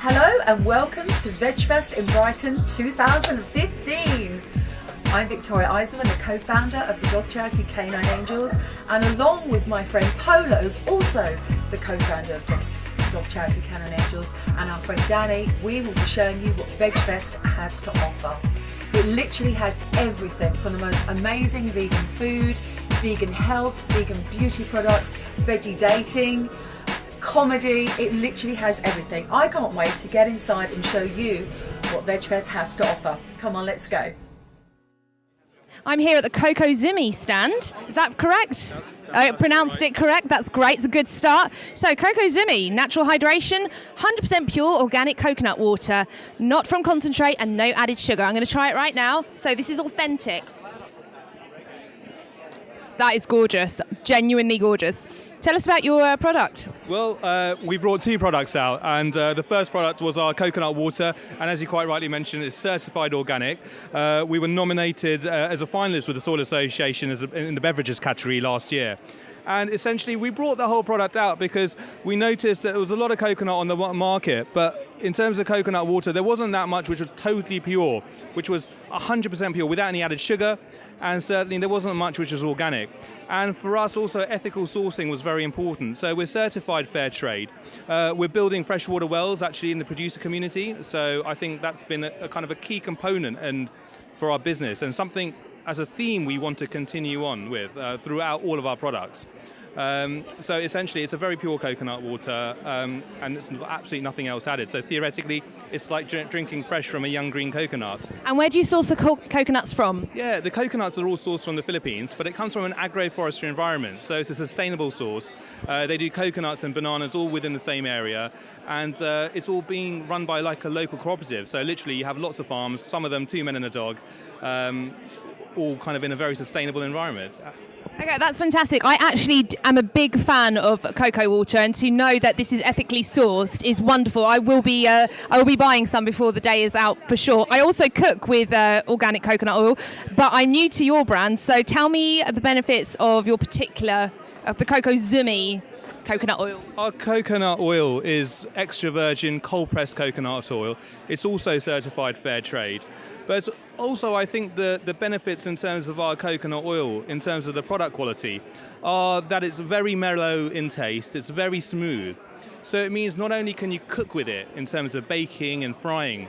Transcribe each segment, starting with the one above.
Hello and welcome to VegFest in Brighton 2015. I'm Victoria Eisenman, the co-founder of the dog charity K-9 Angels, and along with my friend Paula, who's also the co-founder of dog charity K-9 Angels, and our friend Danny, we will be showing you what VegFest has to offer. It literally has everything from the most amazing vegan food, vegan health, vegan beauty products, veggie dating, comedy. It literally has everything. I can't wait to get inside and show you what VegFest has to offer. Come on, let's go. I'm here at the Cocos Umi stand. Is that correct? I pronounced it correct. That's great. It's a good start. So Cocos Umi, natural hydration, 100% pure organic coconut water, not from concentrate and no added sugar. I'm going to try it right now. So this is authentic. That is gorgeous, genuinely gorgeous. Tell us about your product. Well, we brought two products out, and the first product was our coconut water, and as you quite rightly mentioned, it's certified organic. We were nominated as a finalist with the Soil Association in the beverages category last year. And essentially, we brought the whole product out because we noticed that there was a lot of coconut on the market, but in terms of coconut water, there wasn't that much which was totally pure, which was 100% pure without any added sugar, and certainly there wasn't much which was organic. And for us also, ethical sourcing was very important. So we're certified fair trade. We're building freshwater wells actually in the producer community. So I think that's been a kind of a key component and for our business, and something as a theme we want to continue on with throughout all of our products. So essentially it's a very pure coconut water and it's absolutely nothing else added. So theoretically it's like drinking fresh from a young green coconut. And where do you source the coconuts from? Yeah, the coconuts are all sourced from the Philippines, but it comes from an agroforestry environment. So it's a sustainable source. They do coconuts and bananas all within the same area, and it's all being run by like a local cooperative. So literally you have lots of farms, some of them 2 men and a dog, all kind of in a very sustainable environment. Okay, that's fantastic. I actually am a big fan of cocoa water, and to know that this is ethically sourced is wonderful. I will be buying some before the day is out for sure. I also cook with organic coconut oil, but I'm new to your brand, so tell me the benefits of your particular, of the Cocos Umi coconut oil. Our coconut oil is extra virgin cold pressed coconut oil. It's also certified fair trade. But also I think the benefits in terms of our coconut oil, in terms of the product quality, are that it's very mellow in taste, it's very smooth. So it means not only can you cook with it in terms of baking and frying,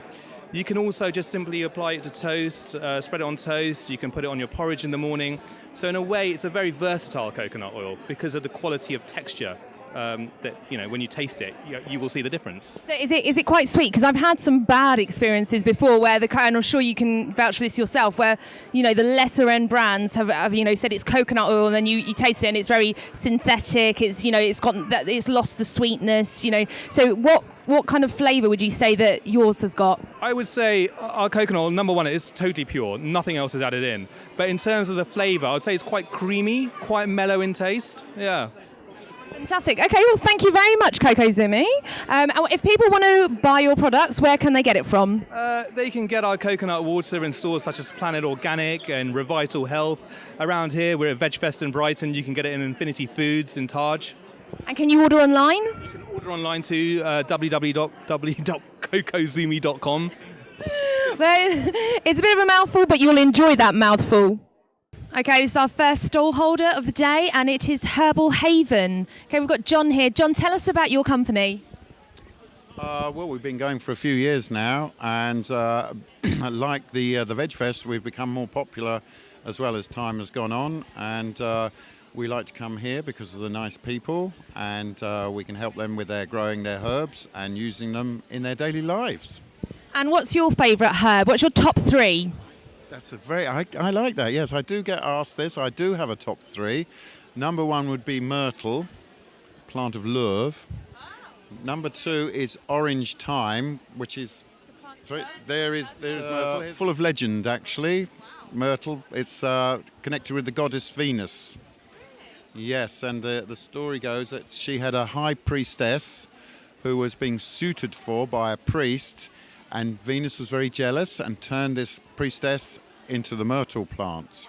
you can also just simply apply it to toast, spread it on toast, you can put it on your porridge in the morning. So in a way it's a very versatile coconut oil because of the quality of texture. That, you know, when you taste it, you will see the difference. So is it quite sweet? Because I've had some bad experiences before where and I'm sure you can vouch for this yourself, where, you know, the lesser end brands have you know, said it's coconut oil, and then you taste it and it's very synthetic. It's, you know, it's lost the sweetness, you know. So what kind of flavour would you say that yours has got? I would say our coconut oil, number one, it is totally pure. Nothing else is added in. But in terms of the flavour, I would say it's quite creamy, quite mellow in taste. Yeah. Fantastic. Okay, well, thank you very much, Cocos Umi. And if people want to buy your products, where can they get it from? They can get our coconut water in stores such as Planet Organic and Revital Health. Around here, we're at VegFest in Brighton. You can get it in Infinity Foods in Taj. And can you order online? You can order online to www.cocosumi.com. Well, it's a bit of a mouthful, but you'll enjoy that mouthful. Okay, this is our first stall holder of the day, and it is Herbal Haven. Okay, we've got John here. John, tell us about your company. Well, we've been going for a few years now, and like the VegFest, we've become more popular as well as time has gone on, and we like to come here because of the nice people, and we can help them with their growing their herbs and using them in their daily lives. And what's your favourite herb? What's your top three? That's I like that, yes. I do get asked this. I do have a top three. Number one would be myrtle, plant of Louvre. Number two is orange thyme, which is... There's full of legend, actually. Myrtle, it's connected with the goddess Venus. Yes, and the story goes that she had a high priestess who was being suited for by a priest, and Venus was very jealous and turned this priestess into the myrtle plant.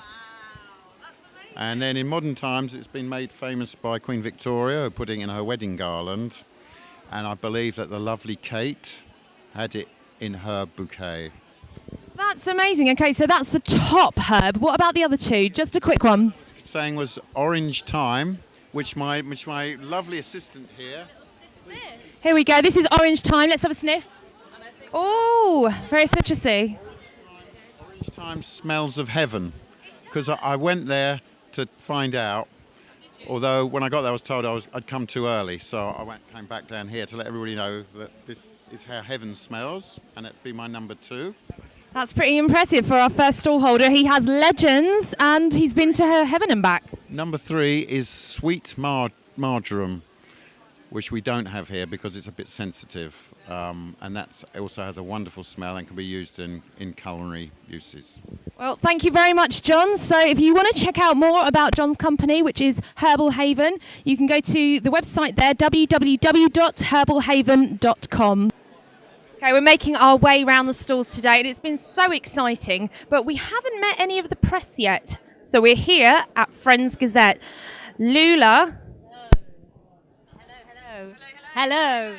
And then in modern times it's been made famous by Queen Victoria, who put it in her wedding garland. And I believe that the lovely Kate had it in herb bouquet. That's amazing. Okay, so that's the top herb. What about the other two? Just a quick one. Saying was orange thyme, which my lovely assistant here. Here we go. This is orange thyme. Let's have a sniff. Oh, very citrusy. Orange thyme smells of heaven, because I went there to find out. Although when I got there, I was told I'd come too early, so I came back down here to let everybody know that this is how heaven smells, and that's been my number 2. That's pretty impressive for our first stallholder. He has legends, and he's been to heaven and back. Number 3 is sweet marjoram, which we don't have here because it's a bit sensitive, and that also has a wonderful smell and can be used in culinary uses. Well, thank you very much, John. So if you want to check out more about John's company, which is Herbal Haven, you can go to the website there, www.herbalhaven.com. Okay, we're making our way around the stalls today, and it's been so exciting, but we haven't met any of the press yet. So we're here at Friends Gazette. Lula. Hello.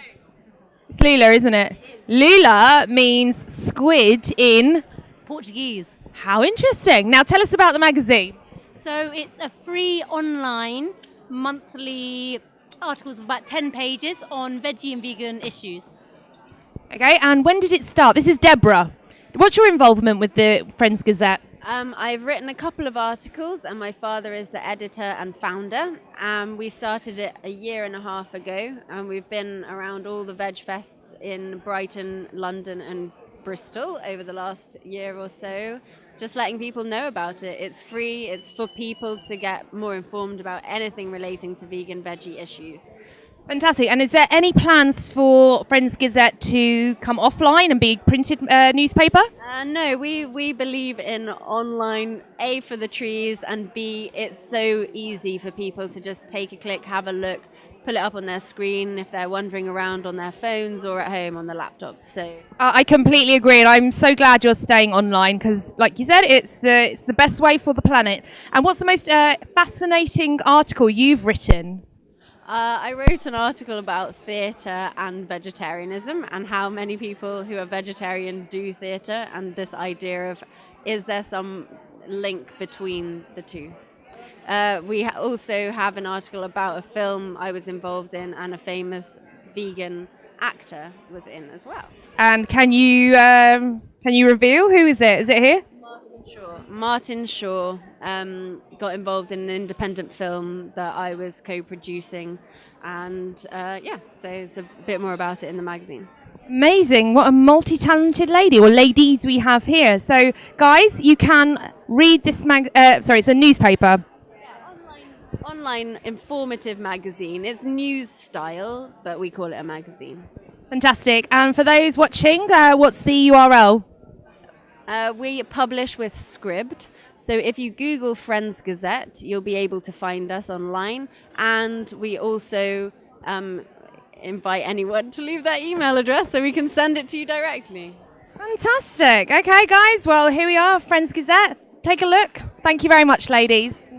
It's Lula, isn't it? Lula means squid in Portuguese. How interesting. Now tell us about the magazine. So it's a free online monthly articles of about 10 pages on veggie and vegan issues. Okay, and when did it start? This is Deborah. What's your involvement with the Friends Gazette? I've written a couple of articles, and my father is the editor and founder. We started it a year and a half ago, and we've been around all the VegFests in Brighton, London and Bristol over the last year or so, just letting people know about it. It's free, it's for people to get more informed about anything relating to vegan veggie issues. Fantastic. And is there any plans for Friends Gazette to come offline and be printed newspaper? No, we believe in online, A, for the trees, and B, it's so easy for people to just take a click, have a look, pull it up on their screen if they're wandering around on their phones or at home on the laptop. So I completely agree, and I'm so glad you're staying online because, like you said, it's the best way for the planet. And what's the most fascinating article you've written? I wrote an article about theatre and vegetarianism and how many people who are vegetarian do theatre, and this idea of is there some link between the two. We also have an article about a film I was involved in and a famous vegan actor was in as well. And can you reveal who is it? Is it here? Martin Shaw got involved in an independent film that I was co-producing, and so it's a bit more about it in the magazine. Amazing. What a multi-talented lady, or ladies, we have here. So, guys, you can read this it's a newspaper. Online informative magazine. It's news style, but we call it a magazine. Fantastic. And for those watching, what's the URL? We publish with Scribd, so if you Google Friends Gazette, you'll be able to find us online, and we also invite anyone to leave their email address so we can send it to you directly. Fantastic. Okay, guys, well, here we are, Friends Gazette. Take a look. Thank you very much, ladies.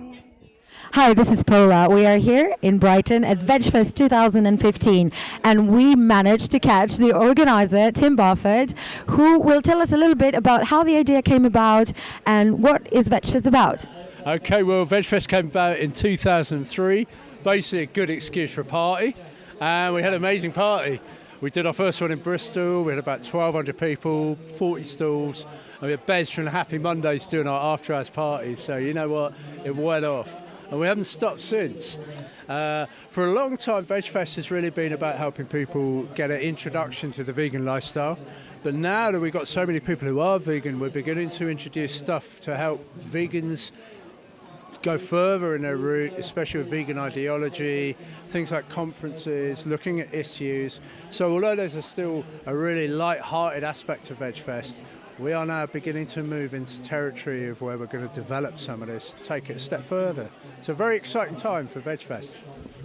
Hi, this is Paula. We are here in Brighton at VegFest 2015, and we managed to catch the organizer, Tim Barford, who will tell us a little bit about how the idea came about and what is VegFest about. Okay, well, VegFest came about in 2003, basically a good excuse for a party, and we had an amazing party. We did our first one in Bristol, we had about 1,200 people, 40 stalls, and we had Bez from the Happy Mondays doing our after-hours party, so you know what, it went off. And we haven't stopped since. For a long time, VegFest has really been about helping people get an introduction to the vegan lifestyle. But now that we've got so many people who are vegan, we're beginning to introduce stuff to help vegans go further in their route, especially with vegan ideology, things like conferences, looking at issues. So although there's still a really light-hearted aspect to VegFest, we are now beginning to move into territory of where we're going to develop some of this, take it a step further. It's a very exciting time for VegFest.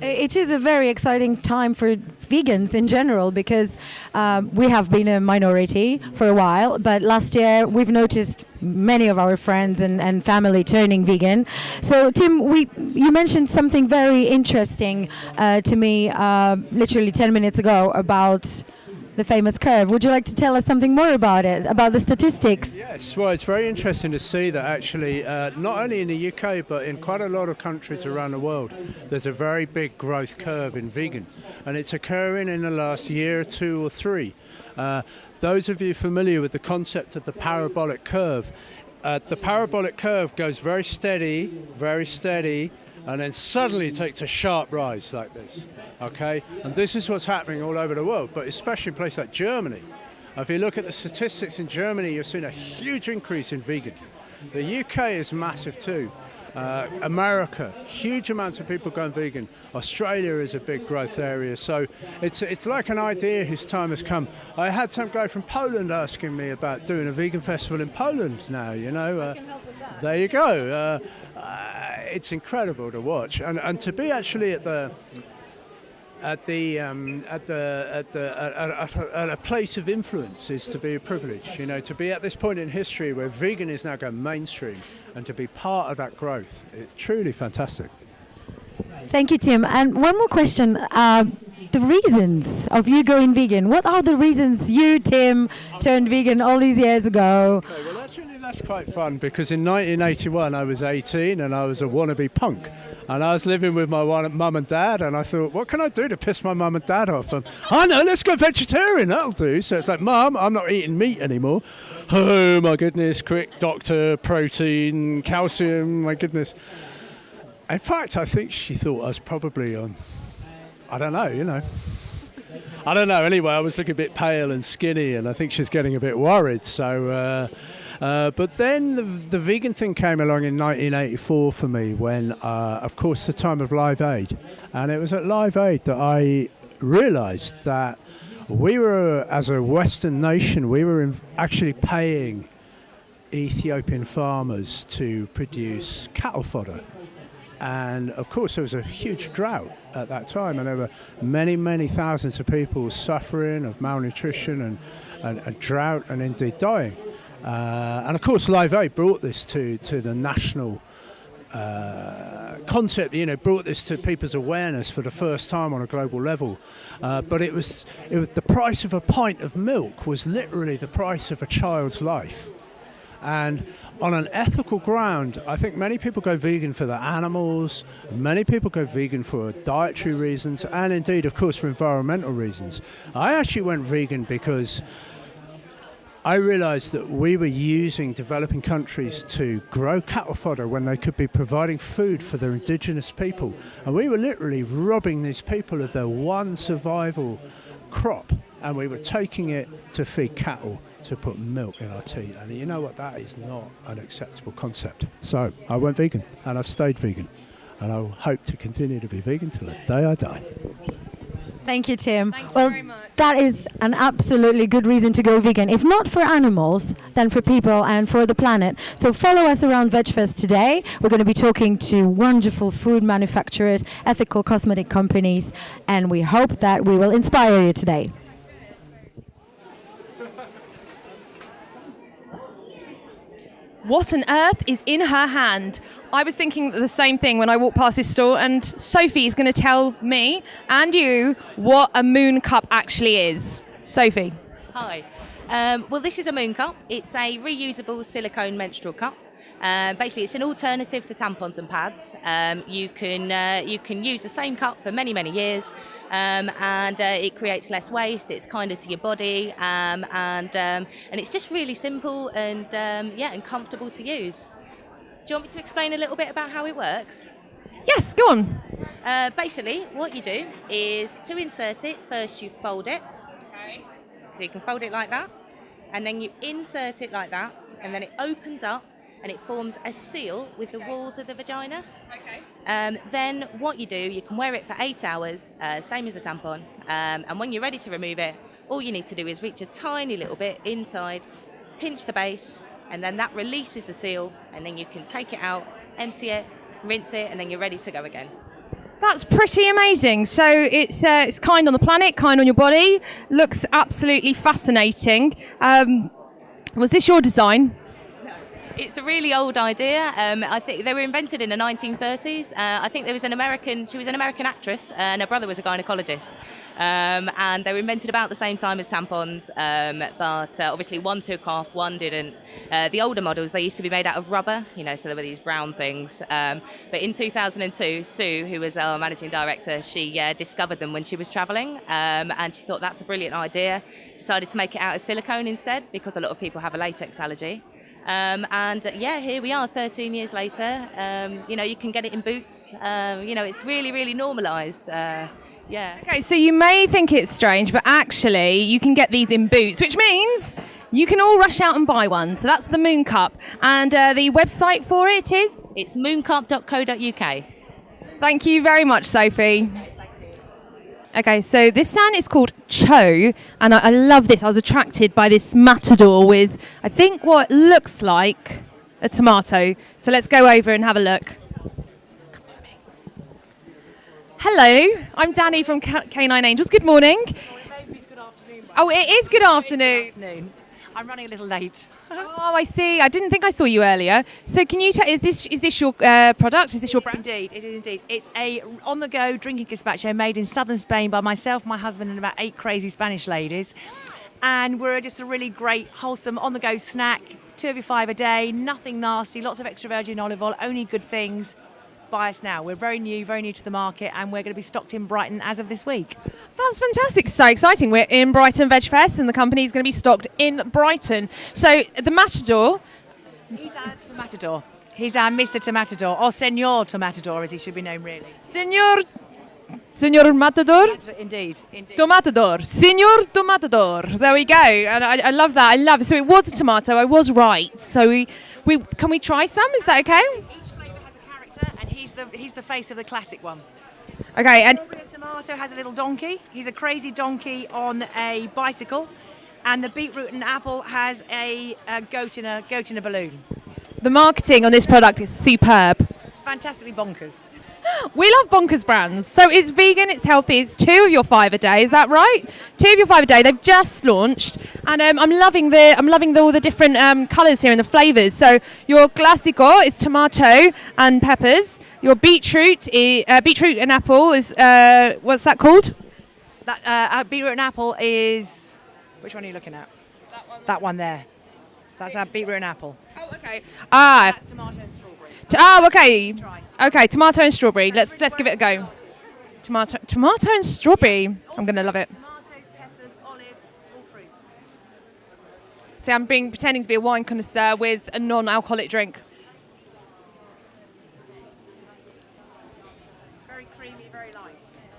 It is a very exciting time for vegans in general because we have been a minority for a while, but last year we've noticed many of our friends and family turning vegan. So Tim, you mentioned something very interesting to me literally 10 minutes ago about the famous curve. Would you like to tell us something more about it, about the statistics? Yes, well, it's very interesting to see that actually, not only in the UK, but in quite a lot of countries around the world, there's a very big growth curve in vegan, and it's occurring in the last year, 2 or 3. Those of you familiar with the concept of the parabolic curve, the parabolic curve goes very steady, and then suddenly takes a sharp rise like this, okay? And this is what's happening all over the world, but especially in places like Germany. If you look at the statistics in Germany, you're seeing a huge increase in vegan. The UK is massive too. America, huge amounts of people going vegan. Australia is a big growth area. So it's like an idea whose time has come. I had some guy from Poland asking me about doing a vegan festival in Poland now, you know. There you go. It's incredible to watch. And to be actually at a place of influence is to be a privilege, you know, to be at this point in history where vegan is now going mainstream and to be part of that growth. It's truly fantastic. Thank you, Tim. And one more question. The reasons of you going vegan. What are the reasons you, Tim, turned vegan all these years ago? Okay, well, actually, that's quite fun because in 1981 I was 18 and I was a wannabe punk. And I was living with my mum and dad, and I thought, what can I do to piss my mum and dad off? And I know, let's go vegetarian, that'll do. So it's like, Mum, I'm not eating meat anymore. Oh, my goodness, quick, doctor, protein, calcium, my goodness. In fact, I think she thought I was probably on, I don't know, you know. I don't know, anyway, I was looking a bit pale and skinny, and I think she's getting a bit worried, so... but then the vegan thing came along in 1984 for me when, of course, the time of Live Aid. And it was at Live Aid that I realised that we were, as a Western nation, we were actually paying Ethiopian farmers to produce cattle fodder. And, of course, there was a huge drought at that time, and there were many, many thousands of people suffering of malnutrition and drought and indeed dying. And of course, Live Aid brought this to the national concept, you know, brought this to people's awareness for the first time on a global level. But it was the price of a pint of milk was literally the price of a child's life. And on an ethical ground, I think many people go vegan for the animals, many people go vegan for dietary reasons, and indeed, of course, for environmental reasons. I actually went vegan because I realised that we were using developing countries to grow cattle fodder when they could be providing food for their indigenous people. And we were literally robbing these people of their one survival crop, and we were taking it to feed cattle, to put milk in our tea. And you know what, that is not an acceptable concept. So I went vegan, and I've stayed vegan. And I hope to continue to be vegan till the day I die. Thank you, Tim. Thank you very much. That is an absolutely good reason to go vegan. If not for animals, then for people and for the planet. So follow us around VegFest today. We're going to be talking to wonderful food manufacturers, ethical cosmetic companies, and we hope that we will inspire you today. What on earth is in her hand? I was thinking the same thing when I walked past this store, and Sophie is going to tell me and you what a Mooncup actually is. Sophie. Hi. Well, this is a Mooncup. It's a reusable silicone menstrual cup. Basically, it's an alternative to tampons and pads. You can use the same cup for many, many years, and it creates less waste. It's kinder to your body, and it's just really simple and and comfortable to use. Do you want me to explain a little bit about how it works? Yes, go on. Basically, what you do is to insert it, first you fold it. Okay. So you can fold it like that, and then you insert it like that, and then it opens up, and it forms a seal with the walls of the vagina. Okay. Then what you do, you can wear it for 8 hours, same as a tampon, and when you're ready to remove it, all you need to do is reach a tiny little bit inside, pinch the base, and then that releases the seal, and then you can take it out, empty it, rinse it, and then you're ready to go again. That's pretty amazing. So it's kind on the planet, kind on your body. Looks absolutely fascinating. Was this your design? It's a really old idea. I think they were invented in the 1930s. I think she was an American actress, and her brother was a gynecologist. And they were invented about the same time as tampons, but obviously one took off, one didn't. The older models, they used to be made out of rubber, so there were these brown things. But in 2002, Sue, who was our managing director, she discovered them when she was traveling, and she thought that's a brilliant idea. Decided to make it out of silicone instead, because a lot of people have a latex allergy. Here we are 13 years later. You can get it in boots. It's really, really normalised. Okay, so you may think it's strange, but actually you can get these in boots, which means you can all rush out and buy one. So that's the Mooncup. And the website for it is? It's mooncup.co.uk. Thank you very much, Sophie. Okay, so this stand is called Cho, and I love this. I was attracted by this matador with, I think, what looks like a tomato. So let's go over and have a look. Hello, I'm Danny from K-9 Angels. Good morning. Good afternoon. Oh, it is good afternoon. I'm running a little late. Oh, I see. I didn't think I saw you earlier. So can you tell, is this your product? Is this your brand? Indeed, it is indeed. It's a on-the-go drinking gazpacho made in southern Spain by myself, my husband, and about 8 crazy Spanish ladies. And we're just a really great, wholesome, on-the-go snack. 2 of your 5 a day, nothing nasty, lots of extra virgin olive oil, only good things. Buy us now. We're very new to the market, and we're going to be stocked in Brighton as of this week. That's fantastic. So exciting. We're in Brighton VegFest, and the company is going to be stocked in Brighton. So the Matador. He's our Tomatador. He's our Mr. Tomatador, or Senor Tomatador, as he should be known, really. Senor Matador? Indeed. Tomatador. Senor Tomatador. There we go. And I love that. I love it. So it was a tomato. I was right. So we can we try some? Is that okay? Each flavour has a character, and he's the face of the classic one. Okay. And The tomato has a little donkey. He's a crazy donkey on a bicycle, and the beetroot and apple has a goat in a balloon. the marketing on this product is superb. Fantastically bonkers. We love bonkers brands. So it's vegan, it's healthy, it's 2 of your 5 a day, is that right? 2 of your 5 a day. They've just launched, and I'm loving all the different colours here and the flavours. So your classico is tomato and peppers. Your beetroot and apple is what's that called? That beetroot and apple is, which one are you looking at? That one there. That's our beetroot and apple. Oh, okay. That's tomato and strawberry. Okay. Okay, tomato and strawberry. Let's give it a go. Tomato and strawberry. I'm gonna love it. Tomatoes, peppers, olives, all fruits. See, I'm pretending to be a wine connoisseur with a non-alcoholic drink. Very creamy, very light.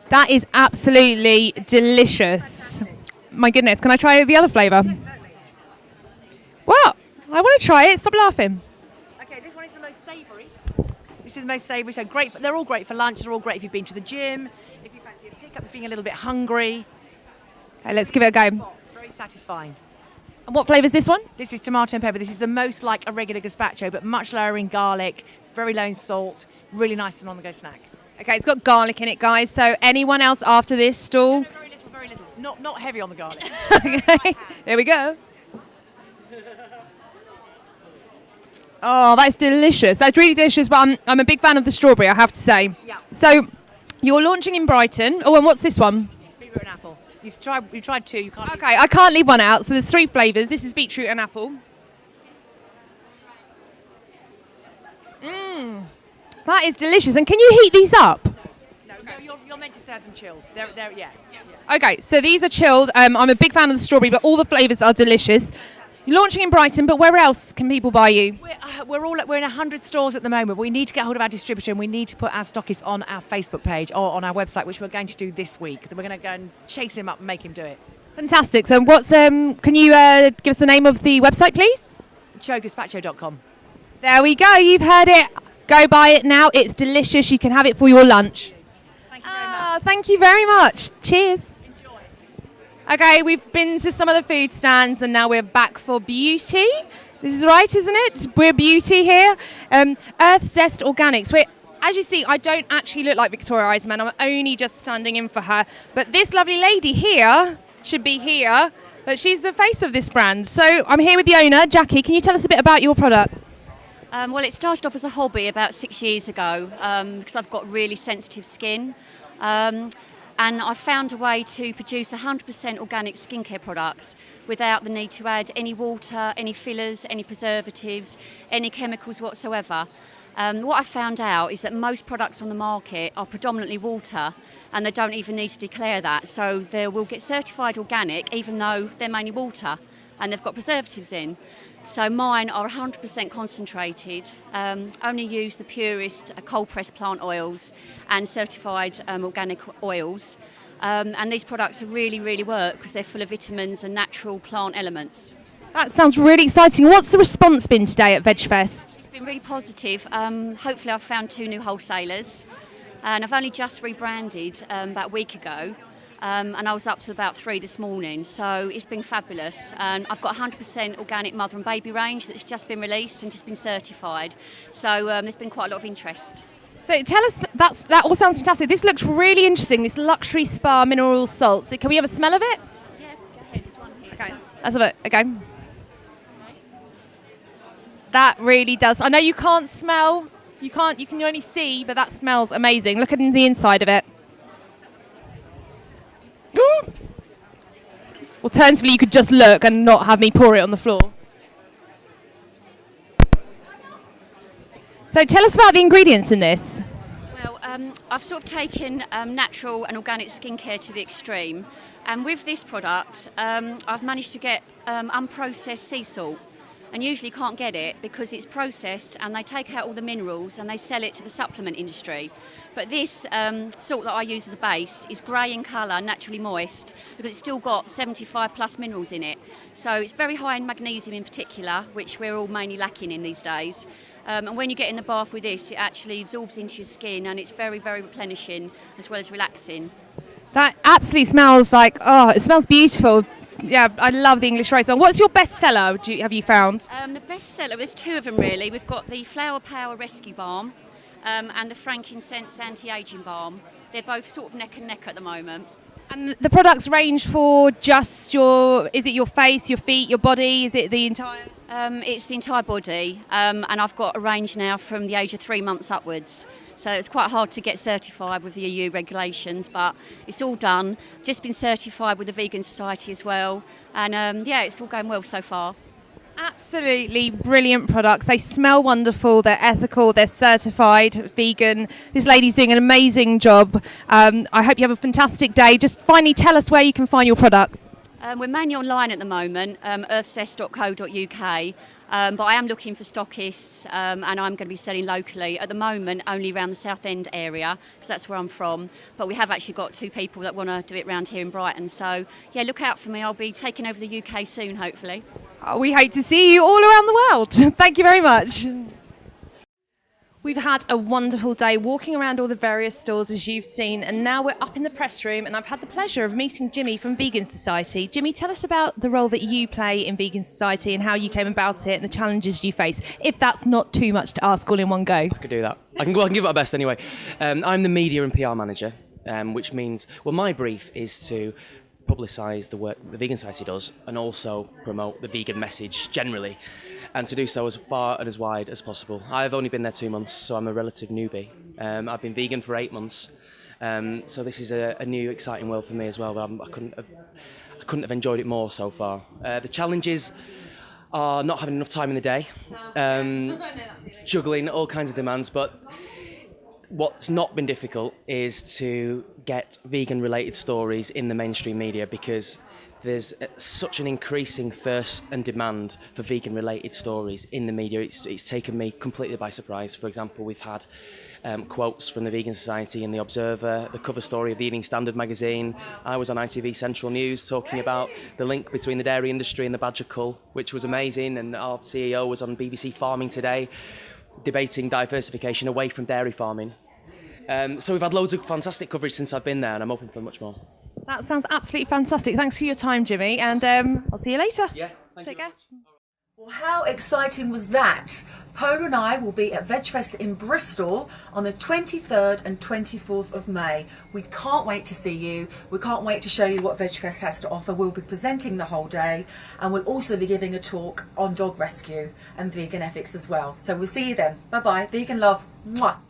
That is absolutely delicious. My goodness, can I try the other flavour? Yes, certainly. Well, I want to try it. Stop laughing. Okay, this one is the most savoury. This is the most savoury, so great. They're all great for lunch. They're all great if you've been to the gym, if you fancy a pickup, if you're feeling a little bit hungry. Okay, let's give it a go. Very satisfying. And what flavour is this one? This is tomato and pepper. This is the most like a regular gazpacho, but much lower in garlic, very low in salt, really nice and on-the-go snack. Okay, it's got garlic in it, guys. So anyone else after this stall? No, very little, very little. Not heavy on the garlic. Okay, there we go. Oh, that's delicious. That's really delicious, but I'm a big fan of the strawberry, I have to say. Yeah. So you're launching in Brighton. Oh, and what's this one? Beetroot and apple. You tried 2. You can't. Okay, I can't leave one out. So there's 3 flavours. This is beetroot and apple. That is delicious. And can you heat these up? No, you're meant to serve them chilled. They're yeah. Okay, so these are chilled. I'm a big fan of the strawberry, but all the flavours are delicious. You're launching in Brighton, but where else can people buy you? We're in 100 stores at the moment. We need to get hold of our distributor, and we need to put our stockists on our Facebook page or on our website, which we're going to do this week. We're going to go and chase him up and make him do it. Fantastic. So what's can you give us the name of the website, please? Chogazpacho.com. There we go. You've heard it. Go buy it now. It's delicious. You can have it for your lunch. Thank you very much. Thank you very much. Cheers. Enjoy. Okay, we've been to some of the food stands and now we're back for beauty. This is right, isn't it? We're beauty here. Earth Zest Organics. As you see, I don't actually look like Victoria Eisenman. I'm only just standing in for her. But this lovely lady here should be here. But she's the face of this brand. So I'm here with the owner, Jackie. Can you tell us a bit about your products? Well, it started off as a hobby about 6 years ago because I've got really sensitive skin. And I found a way to produce 100% organic skincare products without the need to add any water, any fillers, any preservatives, any chemicals whatsoever. What I found out is that most products on the market are predominantly water, and they don't even need to declare that. So they will get certified organic even though they're mainly water and they've got preservatives in. So mine are 100% concentrated, only use the purest cold-pressed plant oils and certified organic oils. And these products really, really work because they're full of vitamins and natural plant elements. That sounds really exciting. What's the response been today at VegFest? It's been really positive. Hopefully I've found 2 new wholesalers, and I've only just rebranded about a week ago. And I was up to about 3 this morning, so it's been fabulous. And I've got 100% organic mother and baby range that's just been released and just been certified. So there's been quite a lot of interest. So tell us, that all sounds fantastic. This looks really interesting, this luxury spa mineral salts. Can we have a smell of it? Yeah, go ahead, there's one here. Okay, let's have it, okay. That really does. I know you can't smell, you can only see, but that smells amazing. Look at the inside of it. Alternatively, you could just look and not have me pour it on the floor. So tell us about the ingredients in this. Well, I've sort of taken natural and organic skincare to the extreme. And with this product, I've managed to get unprocessed sea salt. And usually can't get it because it's processed and they take out all the minerals and they sell it to the supplement industry. But this salt that I use as a base is grey in colour, naturally moist, because it's still got 75 plus minerals in it. So it's very high in magnesium in particular, which we're all mainly lacking in these days. And when you get in the bath with this, it actually absorbs into your skin and it's very, very replenishing as well as relaxing. That absolutely smells like, it smells beautiful. Yeah, I love the English rose smell. What's your best seller, have you found? The best seller, there's 2 of them really. We've got the Flower Power Rescue Balm and the Frankincense Anti-Aging Balm. They're both sort of neck and neck at the moment. And the products range for just is it your face, your feet, your body? Is it the entire? It's the entire body, and I've got a range now from the age of 3 months upwards. So it's quite hard to get certified with the EU regulations, but it's all done. Just been certified with the Vegan Society as well. And it's all going well so far. Absolutely brilliant products. They smell wonderful, they're ethical, they're certified vegan. This lady's doing an amazing job. I hope you have a fantastic day. Just finally tell us where you can find your products. We're mainly online at the moment, earthzest.co.uk. But I am looking for stockists and I'm going to be selling locally. At the moment, only around the South End area, because that's where I'm from. But we have actually got 2 people that want to do it around here in Brighton. So, yeah, look out for me. I'll be taking over the UK soon, hopefully. We hope to see you all around the world. Thank you very much. We've had a wonderful day walking around all the various stores, as you've seen, and now we're up in the press room, and I've had the pleasure of meeting Jimmy from Vegan Society. Jimmy, tell us about the role that you play in Vegan Society and how you came about it and the challenges you face, if that's not too much to ask all in one go. I could do that. I can give it my best anyway. I'm the media and PR manager, which means, my brief is to publicise the work the Vegan Society does and also promote the vegan message generally, and to do so as far and as wide as possible. I've only been there 2 months, so I'm a relative newbie. I've been vegan for 8 months, so this is a new, exciting world for me as well. But I couldn't have enjoyed it more so far. The challenges are not having enough time in the day, juggling all kinds of demands, but what's not been difficult is to get vegan-related stories in the mainstream media, because there's such an increasing thirst and demand for vegan-related stories in the media. It's taken me completely by surprise. For example, we've had quotes from the Vegan Society in The Observer, the cover story of the Eating Standard magazine. I was on ITV Central News talking about the link between the dairy industry and the badger cull, which was amazing, and our CEO was on BBC Farming Today debating diversification away from dairy farming. So we've had loads of fantastic coverage since I've been there, and I'm hoping for much more. That sounds absolutely fantastic. Thanks for your time, Jimmy, and I'll see you later. Yeah, take care. Well, how exciting was that? Polo and I will be at VegFest in Bristol on the 23rd and 24th of May. We can't wait to see you. We can't wait to show you what VegFest has to offer. We'll be presenting the whole day, and we'll also be giving a talk on dog rescue and vegan ethics as well. So we'll see you then. Bye bye. Vegan love. Mwah.